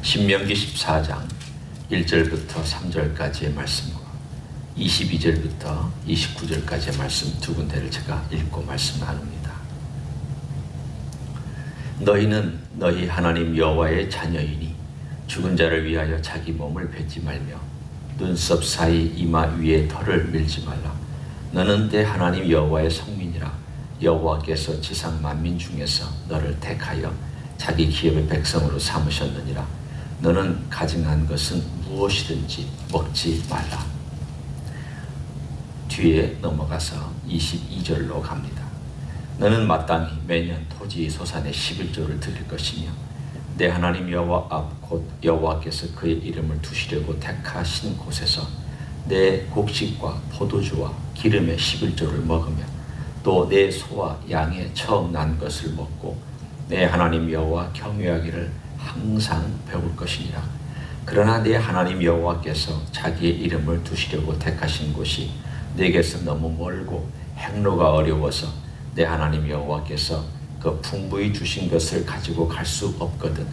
신명기 14장 1절부터 3절까지의 말씀과 22절부터 29절까지의 말씀 두 군데를 제가 읽고 말씀 나눕니다. 너희는 너희 하나님 여호와의 자녀이니 죽은 자를 위하여 자기 몸을 뱉지 말며 눈썹 사이 이마 위에 털을 밀지 말라. 너는 내 하나님 여호와의 성민이라. 여호와께서 지상 만민 중에서 너를 택하여 자기 기업의 백성으로 삼으셨느니라. 너는 가증한 것은 무엇이든지 먹지 말라. 뒤에 넘어가서 22절로 갑니다. 너는 마땅히 매년 토지 소산의 11조를 드릴 것이며 내 하나님 여호와 앞 곧 여호와께서 그의 이름을 두시려고 택하신 곳에서 내 곡식과 포도주와 기름의 11조를 먹으며 또 내 소와 양의 처음 난 것을 먹고 내 하나님 여호와 경외하기를 항상 배울 것이니라. 그러나 내 하나님 여호와께서 자기의 이름을 두시려고 택하신 곳이 내게서 너무 멀고 행로가 어려워서 내 하나님 여호와께서 그 풍부히 주신 것을 가지고 갈 수 없거든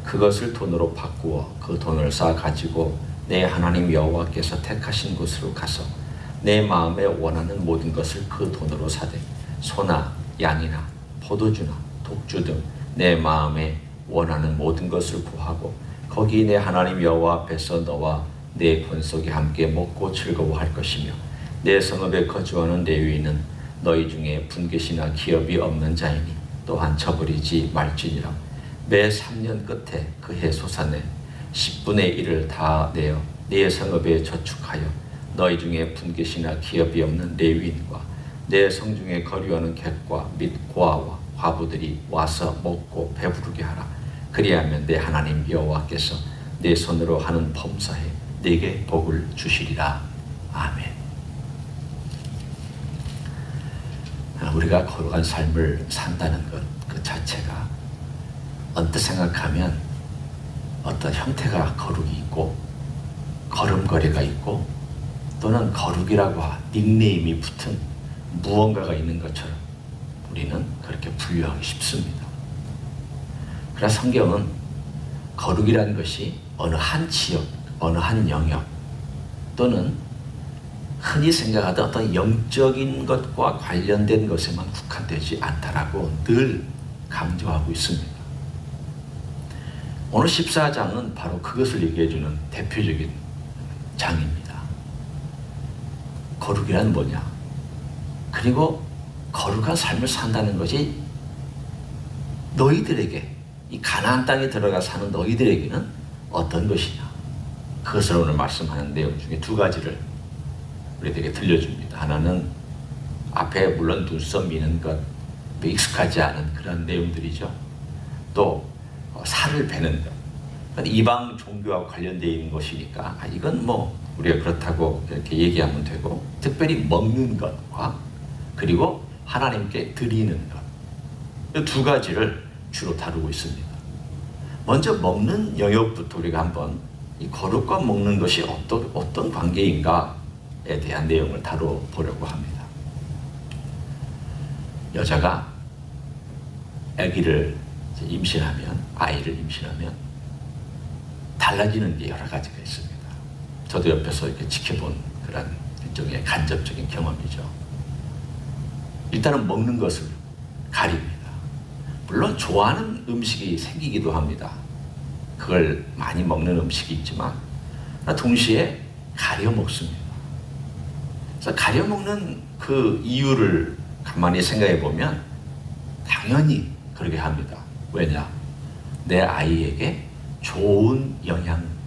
그것을 돈으로 바꾸어 그 돈을 쌓아 가지고 내 하나님 여호와께서 택하신 곳으로 가서 내 마음에 원하는 모든 것을 그 돈으로 사되 소나 양이나 포도주나 독주 등 내 마음에 원하는 모든 것을 구하고 거기 내 하나님 여호와 앞에서 너와 내 권속이 함께 먹고 즐거워할 것이며 내 성읍에 거주하는 레위인은 너희 중에 분깃이나 기업이 없는 자이니 또한 저버리지 말지니라. 매 3년 끝에 그 해 소산의 10분의 1을 다 내어 내 성읍에 저축하여 너희 중에 분깃이나 기업이 없는 레위인과 내 성중에 거류하는 객과 및 고아와 과부들이 와서 먹고 배부르게 하라. 그리하면 내 하나님 여호와께서 내 손으로 하는 범사에 내게 복을 주시리라. 아멘. 우리가 거룩한 삶을 산다는 것 그 자체가 언뜻 생각하면 어떤 형태가 거룩이 있고 걸음걸이가 있고 또는 거룩이라고 닉네임이 붙은 무언가가 있는 것처럼 우리는 그렇게 분류하기 쉽습니다. 그러나 성경은 거룩이라는 것이 어느 한 지역, 어느 한 영역 또는 흔히 생각하던 어떤 영적인 것과 관련된 것에만 국한되지 않다라고 늘 강조하고 있습니다. 오늘 14장은 바로 그것을 얘기해주는 대표적인 장입니다. 거룩이란 뭐냐? 그리고 거룩한 삶을 산다는 것이 너희들에게 이 가나안 땅에 들어가 사는 너희들에게는 어떤 것이냐? 그것을 오늘 말씀하는 내용 중에 두 가지를 우리에게 들려줍니다. 하나는 앞에 물론 눈썹 미는 것 익숙하지 않은 그런 내용들이죠. 또 살을 베는 것. 이방 종교와 관련되어 있는 것이니까 이건 뭐 우리가 그렇다고 이렇게 얘기하면 되고 특별히 먹는 것과 그리고 하나님께 드리는 것. 이 두 가지를 주로 다루고 있습니다. 먼저 먹는 영역부터 우리가 한번 이 거룩과 먹는 것이 어떤 관계인가에 대한 내용을 다뤄보려고 합니다. 여자가 아기를 임신하면 아이를 임신하면 달라지는 게 여러 가지가 있습니다. 저도 옆에서 이렇게 지켜본 그런 일종의 간접적인 경험이죠. 일단은 먹는 것을 가립니다. 물론 좋아하는 음식이 생기기도 합니다. 그걸 많이 먹는 음식이 있지만 동시에 가려 먹습니다. 그래서 가려 먹는 그 이유를 가만히 생각해 보면 당연히 그러게 합니다. 왜냐? 내 아이에게 좋은 영향력,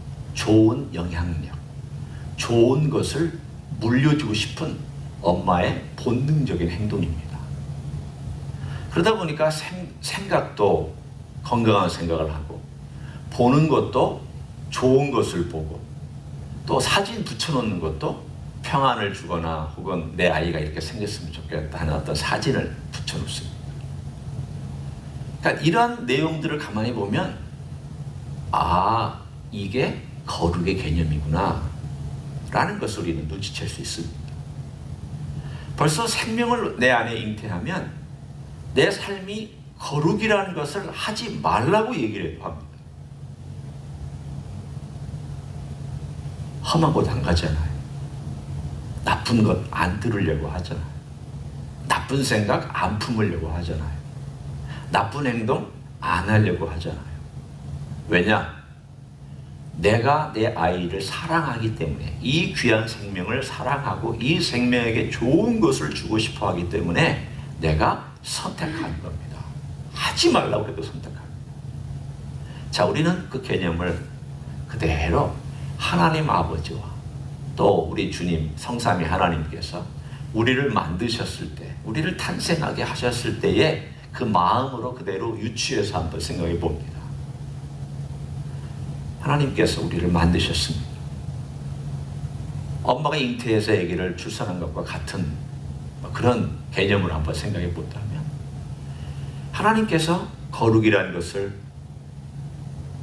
좋은 것을 물려주고 싶은 엄마의 본능적인 행동입니다. 그러다 보니까 생각도 건강한 생각을 하고 보는 것도 좋은 것을 보고 또 사진 붙여놓는 것도 평안을 주거나 혹은 내 아이가 이렇게 생겼으면 좋겠다 하는 어떤 사진을 붙여놓습니다. 그러니까 이러한 내용들을 가만히 보면 이게 거룩의 개념이구나 라는 것을 우리는 눈치챌 수 있습니다. 벌써 생명을 내 안에 잉태하면 내 삶이 거룩이라는 것을 하지 말라고 얘기를 합니다. 험한 곳 안 가잖아요. 나쁜 것 안 들으려고 하잖아요. 나쁜 생각 안 품으려고 하잖아요. 나쁜 행동 안 하려고 하잖아요. 왜냐? 내가 내 아이를 사랑하기 때문에, 이 귀한 생명을 사랑하고 이 생명에게 좋은 것을 주고 싶어 하기 때문에 내가 선택하는 겁니다. 하지 말라고 해도 선택합니다. 자, 우리는 그 개념을 그대로 하나님 아버지와 또 우리 주님 성삼위 하나님께서 우리를 만드셨을 때, 우리를 탄생하게 하셨을 때에 그 마음으로 그대로 유추해서 한번 생각해 봅니다. 하나님께서 우리를 만드셨습니다. 엄마가 잉태해서 아기를 출산한 것과 같은 그런 개념을 한번 생각해 본다면, 하나님께서 거룩이라는 것을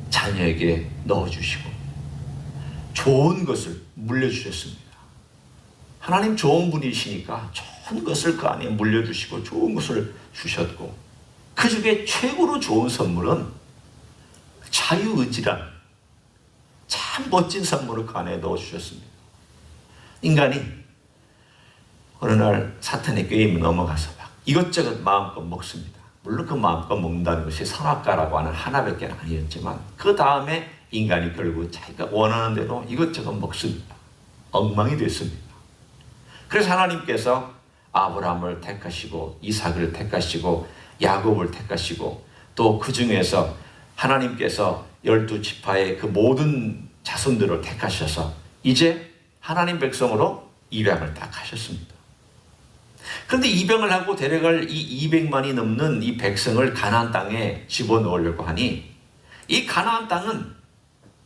자녀에게 넣어주시고 좋은 것을 물려주셨습니다. 하나님 좋은 분이시니까 좋은 것을 그 안에 물려주시고 좋은 것을 주셨고, 그 중에 최고로 좋은 선물은 자유의지란 참 멋진 선물을 그 안에 넣어주셨습니다. 인간이 어느 날 사탄의 게임에 넘어가서 막 이것저것 마음껏 먹습니다. 물론 그 마음껏 먹는다는 것이 선악과라고 하는 하나밖에 아니었지만, 그 다음에 인간이 결국 자기가 원하는 대로 이것저것 먹습니다. 엉망이 됐습니다. 그래서 하나님께서 아브라함을 택하시고 이삭을 택하시고 야곱을 택하시고, 또 그 중에서 하나님께서 12지파의 그 모든 자손들을 택하셔서 이제 하나님 백성으로 입양을 딱 하셨습니다. 그런데 입양을 하고 데려갈 이 200만이 넘는 이 백성을 가나안 땅에 집어넣으려고 하니, 이 가나안 땅은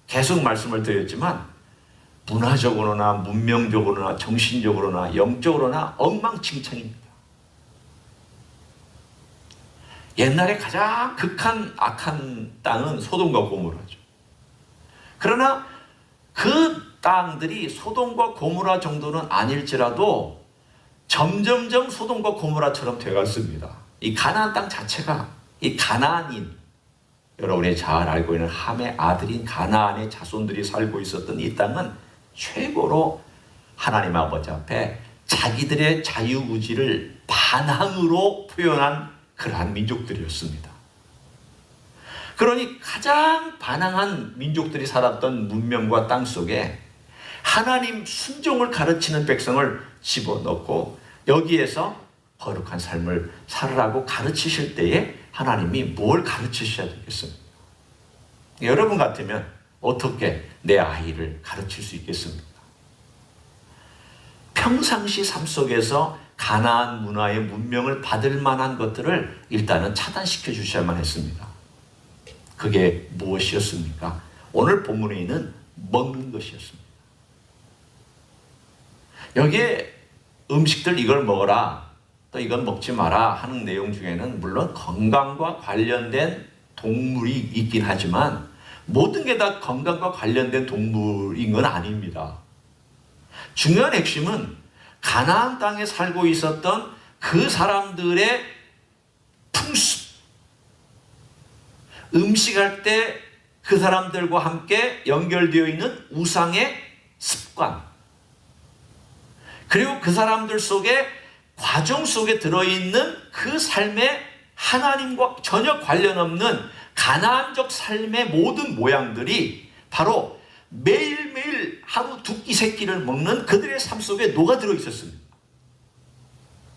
계속 말씀을 드렸지만 문화적으로나 문명적으로나 정신적으로나 영적으로나 엉망진창입니다. 옛날에 가장 극한 악한 땅은 소돔과 고모라죠. 그러나 그 땅들이 소돔과 고모라 정도는 아닐지라도 점점점 소돔과 고모라처럼 되어갔습니다. 이 가나안 땅 자체가, 이 가나안인, 여러분이 잘 알고 있는 함의 아들인 가나안의 자손들이 살고 있었던 이 땅은 최고로 하나님 아버지 앞에 자기들의 자유의지를 반항으로 표현한 그러한 민족들이었습니다. 그러니 가장 반항한 민족들이 살았던 문명과 땅 속에 하나님 순종을 가르치는 백성을 집어넣고 여기에서 거룩한 삶을 살으라고 가르치실 때에 하나님이 뭘 가르치셔야 되겠습니까? 여러분 같으면 어떻게 내 아이를 가르칠 수 있겠습니까? 평상시 삶 속에서 가나안 문화의 문명을 받을 만한 것들을 일단은 차단시켜 주셔야만 했습니다. 그게 무엇이었습니까? 오늘 본문에 있는 먹는 것이었습니다. 여기에 음식들 이걸 먹어라, 또 이건 먹지 마라 하는 내용 중에는 물론 건강과 관련된 동물이 있긴 하지만 모든 게 다 건강과 관련된 동물인 건 아닙니다. 중요한 핵심은 가나안 땅에 살고 있었던 그 사람들의 풍습, 음식할 때 그 사람들과 함께 연결되어 있는 우상의 습관, 그리고 그 사람들 속에 과정 속에 들어있는 그 삶의 하나님과 전혀 관련 없는 가나안적 삶의 모든 모양들이 바로 매일매일 하루 두 끼 세 끼를 먹는 그들의 삶 속에 녹아들어 있었습니다.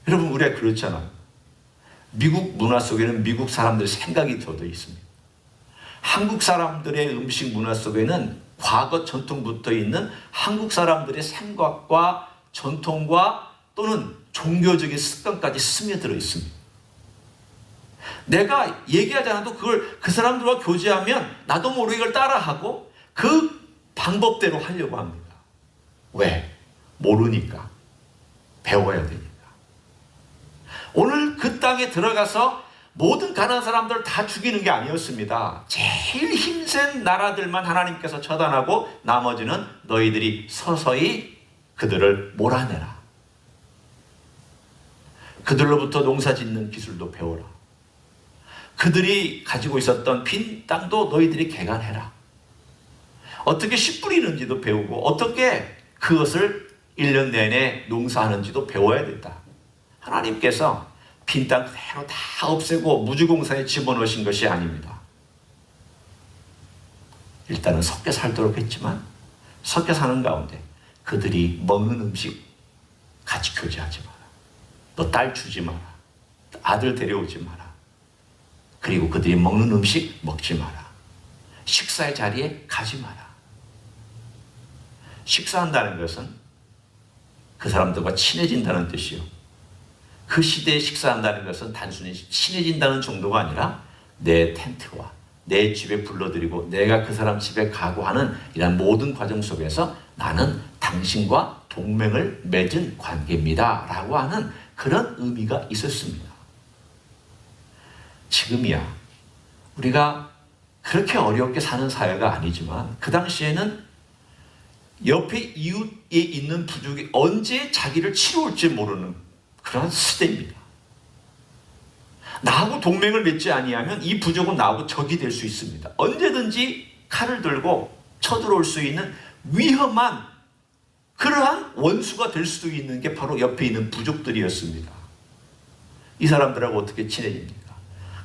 여러분, 우리가 그렇잖아요. 미국 문화 속에는 미국 사람들의 생각이 젖어 있습니다. 한국 사람들의 음식 문화 속에는 과거 전통부터 있는 한국 사람들의 생각과 전통과 또는 종교적인 습관까지 스며들어 있습니다. 내가 얘기하지 않아도 그걸 그 사람들과 교제하면 나도 모르게 이걸 따라하고 그 방법대로 하려고 합니다. 왜? 모르니까. 배워야 되니까. 오늘 그 땅에 들어가서 모든 가나안 사람들을 다 죽이는 게 아니었습니다. 제일 힘센 나라들만 하나님께서 처단하고 나머지는 너희들이 서서히 그들을 몰아내라. 그들로부터 농사 짓는 기술도 배워라. 그들이 가지고 있었던 빈 땅도 너희들이 개간해라. 어떻게 씨 뿌리는지도 배우고 어떻게 그것을 1년 내내 농사하는지도 배워야 된다. 하나님께서 빈 땅 그대로 다 없애고 무주공산에 집어넣으신 것이 아닙니다. 일단은 섞여 살도록 했지만 섞여 사는 가운데 그들이 먹는 음식 같이 교제하지 마라. 너 딸 주지 마라. 아들 데려오지 마라. 그리고 그들이 먹는 음식 먹지 마라. 식사의 자리에 가지 마라. 식사한다는 것은 그 사람들과 친해진다는 뜻이요. 그 시대에 식사한다는 것은 단순히 친해진다는 정도가 아니라 내 텐트와 내 집에 불러들이고 내가 그 사람 집에 가고 하는 이런 모든 과정 속에서 나는 당신과 동맹을 맺은 관계입니다 라고 하는 그런 의미가 있었습니다. 지금이야 우리가 그렇게 어렵게 사는 사회가 아니지만 그 당시에는 옆에 이웃에 있는 부족이 언제 자기를 치러올지 모르는 그런 시대입니다. 나하고 동맹을 맺지 아니하면 이 부족은 나하고 적이 될 수 있습니다. 언제든지 칼을 들고 쳐들어올 수 있는 위험한 그러한 원수가 될 수도 있는 게 바로 옆에 있는 부족들이었습니다. 이 사람들하고 어떻게 친해집니까?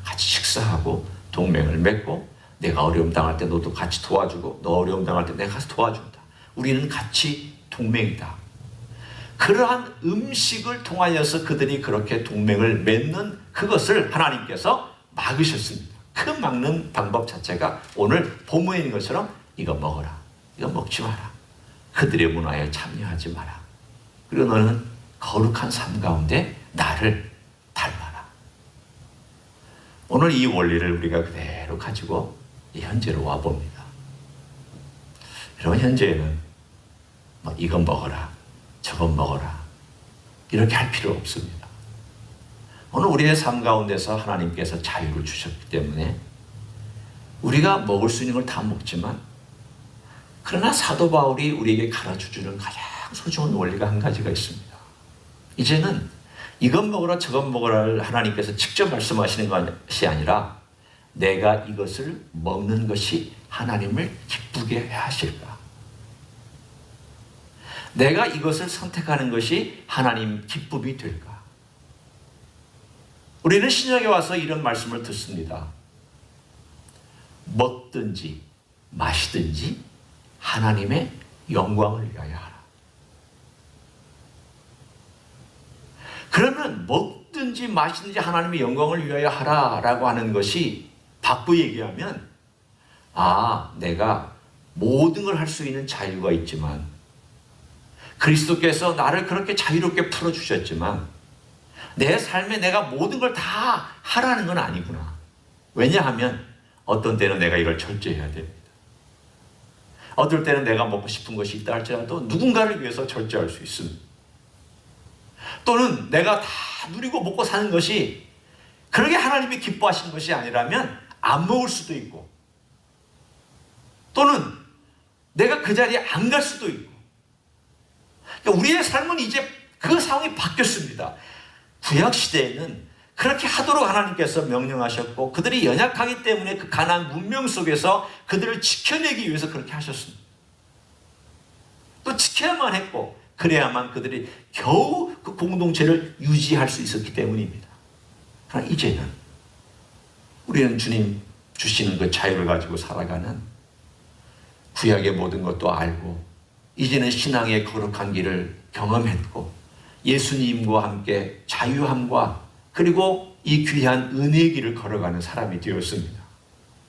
같이 식사하고 동맹을 맺고 내가 어려움 당할 때 너도 같이 도와주고 너 어려움 당할 때 내가 가서 도와준다. 우리는 같이 동맹이다. 그러한 음식을 통하여서 그들이 그렇게 동맹을 맺는 그것을 하나님께서 막으셨습니다. 그 막는 방법 자체가 오늘 본문에 있는 것처럼 이거 먹어라. 이거 먹지 마라. 그들의 문화에 참여하지 마라. 그리고 너는 거룩한 삶 가운데 나를 닮아라. 오늘 이 원리를 우리가 그대로 가지고 현재로 와봅니다. 여러분 현재에는 뭐 이건 먹어라. 저건 먹어라. 이렇게 할 필요 없습니다. 오늘 우리의 삶 가운데서 하나님께서 자유를 주셨기 때문에 우리가 먹을 수 있는 걸 다 먹지만 그러나 사도 바울이 우리에게 가르쳐주는 가장 소중한 원리가 한 가지가 있습니다. 이제는 이건 먹어라 저건 먹어라를 하나님께서 직접 말씀하시는 것이 아니라 내가 이것을 먹는 것이 하나님을 기쁘게 하실까? 내가 이것을 선택하는 것이 하나님 기쁨이 될까? 우리는 신약에 와서 이런 말씀을 듣습니다. 먹든지 마시든지 하나님의 영광을 위하여 하라. 그러면 먹든지 마시든지 하나님의 영광을 위하여 하라라고 하는 것이 바꾸 얘기하면 내가 모든 걸 할 수 있는 자유가 있지만 그리스도께서 나를 그렇게 자유롭게 풀어주셨지만 내 삶에 내가 모든 걸 다 하라는 건 아니구나. 왜냐하면 어떤 때는 내가 이걸 절제해야 됩니다. 어떨 때는 내가 먹고 싶은 것이 있다 할지라도 누군가를 위해서 절제할 수 있습니다. 또는 내가 다 누리고 먹고 사는 것이 그렇게 하나님이 기뻐하시는 것이 아니라면 안 먹을 수도 있고 또는 내가 그 자리에 안 갈 수도 있고 그러니까 우리의 삶은 이제 그 상황이 바뀌었습니다. 구약시대에는 그렇게 하도록 하나님께서 명령하셨고 그들이 연약하기 때문에 그 가나안 문명 속에서 그들을 지켜내기 위해서 그렇게 하셨습니다. 또 지켜야만 했고 그래야만 그들이 겨우 그 공동체를 유지할 수 있었기 때문입니다. 그러나 이제는 우리는 주님 주시는 그 자유를 가지고 살아가는 구약의 모든 것도 알고 이제는 신앙의 거룩한 길을 경험했고 예수님과 함께 자유함과 그리고 이 귀한 은혜의 길을 걸어가는 사람이 되었습니다.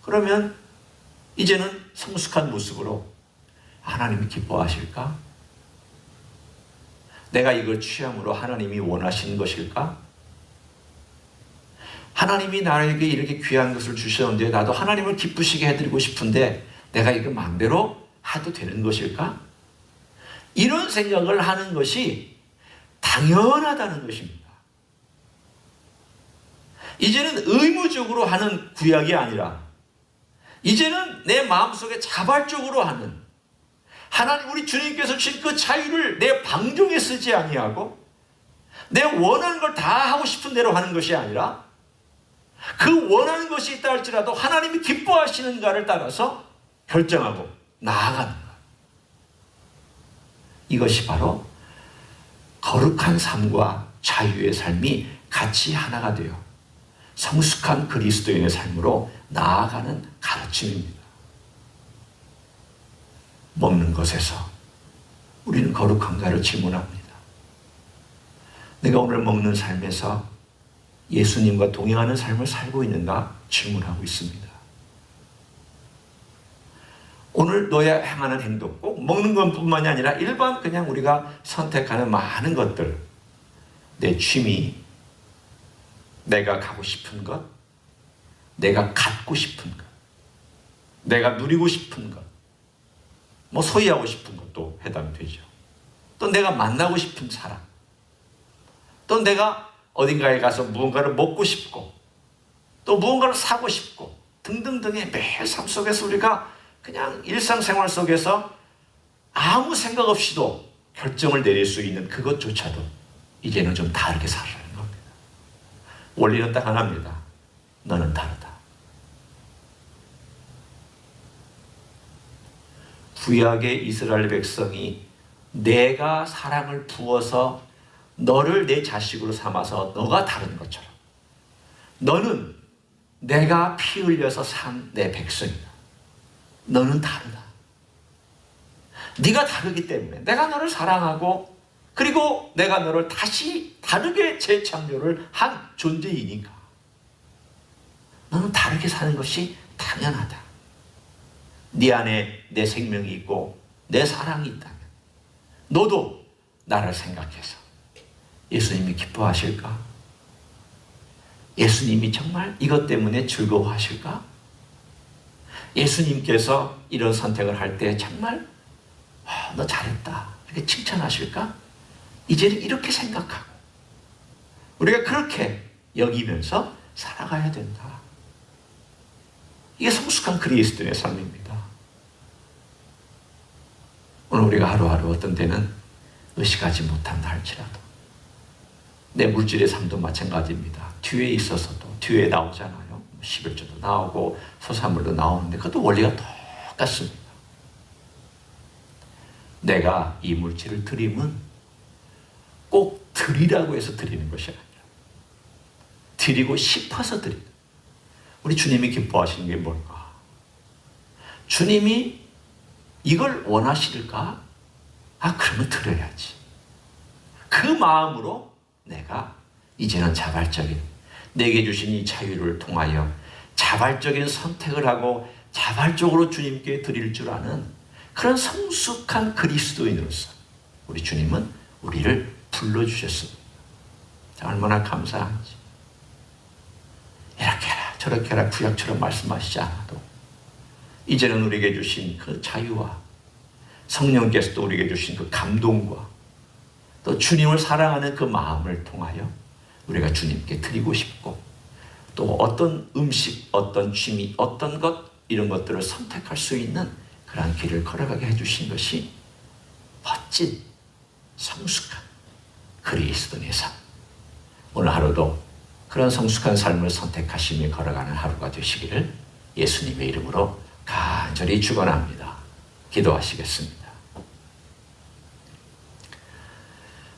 그러면 이제는 성숙한 모습으로 하나님이 기뻐하실까? 내가 이걸 취함으로 하나님이 원하시는 것일까? 하나님이 나에게 이렇게 귀한 것을 주셨는데 나도 하나님을 기쁘시게 해드리고 싶은데 내가 이거 마음대로 해도 되는 것일까? 이런 생각을 하는 것이 당연하다는 것입니다. 이제는 의무적으로 하는 구약이 아니라 이제는 내 마음속에 자발적으로 하는 하나님 우리 주님께서 주신 그 자유를 내 방종에 쓰지 아니하고 내 원하는 걸 다 하고 싶은 대로 하는 것이 아니라 그 원하는 것이 있다 할지라도 하나님이 기뻐하시는가를 따라서 결정하고 나아가는 것. 이것이 바로 거룩한 삶과 자유의 삶이 같이 하나가 되어 성숙한 그리스도인의 삶으로 나아가는 가르침입니다. 먹는 것에서 우리는 거룩한가를 질문합니다. 내가 오늘 먹는 삶에서 예수님과 동행하는 삶을 살고 있는가 질문하고 있습니다. 오늘 너야 행하는 행동, 꼭 먹는 것뿐만이 아니라 일반 그냥 우리가 선택하는 많은 것들, 내 취미, 내가 가고 싶은 것, 내가 갖고 싶은 것, 내가 누리고 싶은 것, 뭐 소유하고 싶은 것도 해당되죠. 또 내가 만나고 싶은 사람, 또 내가 어딘가에 가서 무언가를 먹고 싶고, 또 무언가를 사고 싶고 등등등의 매일 삶 속에서 우리가 그냥 일상생활 속에서 아무 생각 없이도 결정을 내릴 수 있는 그것조차도 이제는 좀 다르게 살아가는 겁니다. 원리는 딱 하나입니다. 너는 다르다. 구약의 이스라엘 백성이 내가 사랑을 부어서 너를 내 자식으로 삼아서 너가 다른 것처럼 너는 내가 피 흘려서 산 내 백성이다. 너는 다르다. 네가 다르기 때문에 내가 너를 사랑하고 그리고 내가 너를 다시 다르게 재창조를 한 존재이니까 너는 다르게 사는 것이 당연하다. 네 안에 내 생명이 있고 내 사랑이 있다면 너도 나를 생각해서 예수님이 기뻐하실까? 예수님이 정말 이것 때문에 즐거워하실까? 예수님께서 이런 선택을 할 때 정말 너 잘했다 이렇게 칭찬하실까? 이제는 이렇게 생각하고 우리가 그렇게 여기면서 살아가야 된다. 이게 성숙한 그리스도의 삶입니다. 오늘 우리가 하루하루 어떤 때는 의식하지 못한다 할지라도 내 물질의 삶도 마찬가지입니다. 뒤에 있어서도 뒤에 나오잖아요. 11조도 나오고 소사물도 나오는데 그것도 원리가 똑같습니다. 내가 이 물질을 드리면 꼭 드리라고 해서 드리는 것이 아니라 드리고 싶어서 드리는. 우리 주님이 기뻐하시는 게 뭘까? 주님이 이걸 원하실까? 그러면 드려야지. 그 마음으로 내가 이제는 자발적인 내게 주신 이 자유를 통하여 자발적인 선택을 하고 자발적으로 주님께 드릴 줄 아는 그런 성숙한 그리스도인으로서 우리 주님은 우리를 불러주셨습니다. 얼마나 감사한지. 이렇게 해라 저렇게 해라 구약처럼 말씀하시지 않아도 이제는 우리에게 주신 그 자유와 성령께서도 우리에게 주신 그 감동과 또 주님을 사랑하는 그 마음을 통하여 우리가 주님께 드리고 싶고 또 어떤 음식, 어떤 취미, 어떤 것 이런 것들을 선택할 수 있는 그러한 길을 걸어가게 해주신 것이 멋진 성숙한 그리스도인의 삶. 오늘 하루도 그런 성숙한 삶을 선택하시며 걸어가는 하루가 되시기를 예수님의 이름으로 간절히 축원합니다. 기도하시겠습니다.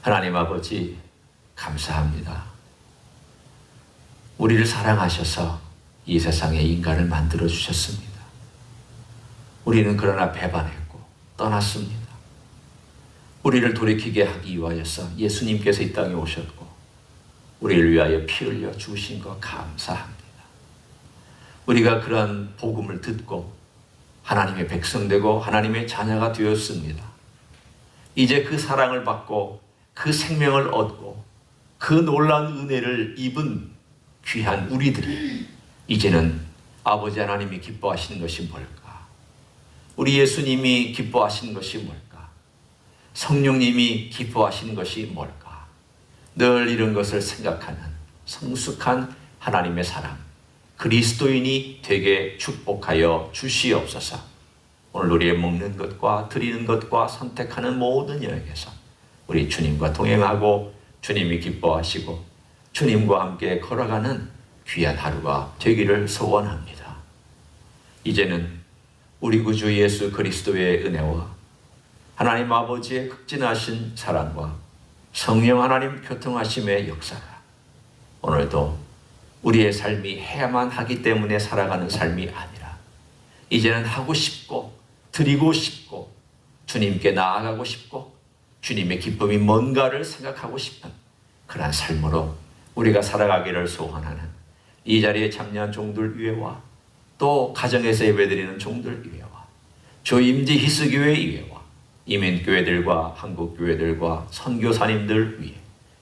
하나님 아버지 감사합니다. 우리를 사랑하셔서 이 세상에 인간을 만들어 주셨습니다. 우리는 그러나 배반했고 떠났습니다. 우리를 돌이키게 하기 위하여서 예수님께서 이 땅에 오셨고 우리를 위하여 피 흘려 죽으신 것 감사합니다. 우리가 그런 복음을 듣고 하나님의 백성 되고 하나님의 자녀가 되었습니다. 이제 그 사랑을 받고 그 생명을 얻고 그 놀라운 은혜를 입은 귀한 우리들이 이제는 아버지 하나님이 기뻐하시는 것이 뭘까? 우리 예수님이 기뻐하시는 것이 뭘까? 성령님이 기뻐하시는 것이 뭘까? 늘 이런 것을 생각하는 성숙한 하나님의 사람 그리스도인이 되게 축복하여 주시옵소서. 오늘 우리의 먹는 것과 드리는 것과 선택하는 모든 영역에서 우리 주님과 동행하고 주님이 기뻐하시고 주님과 함께 걸어가는 귀한 하루가 되기를 소원합니다. 이제는 우리 구주 예수 그리스도의 은혜와 하나님 아버지의 극진하신 사랑과 성령 하나님 교통하심의 역사가 오늘도 우리의 삶이 해야만 하기 때문에 살아가는 삶이 아니라 이제는 하고 싶고 드리고 싶고 주님께 나아가고 싶고 주님의 기쁨이 뭔가를 생각하고 싶은 그러한 삶으로 우리가 살아가기를 소원하는 이 자리에 참여한 종들 위에와 또 가정에서 예배드리는 종들 위에와 조임지 희스교회 위에와 이민교회들과 한국교회들과 선교사님들 위에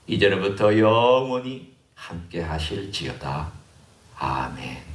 이제부터 영원히 함께 하실지어다. 아멘.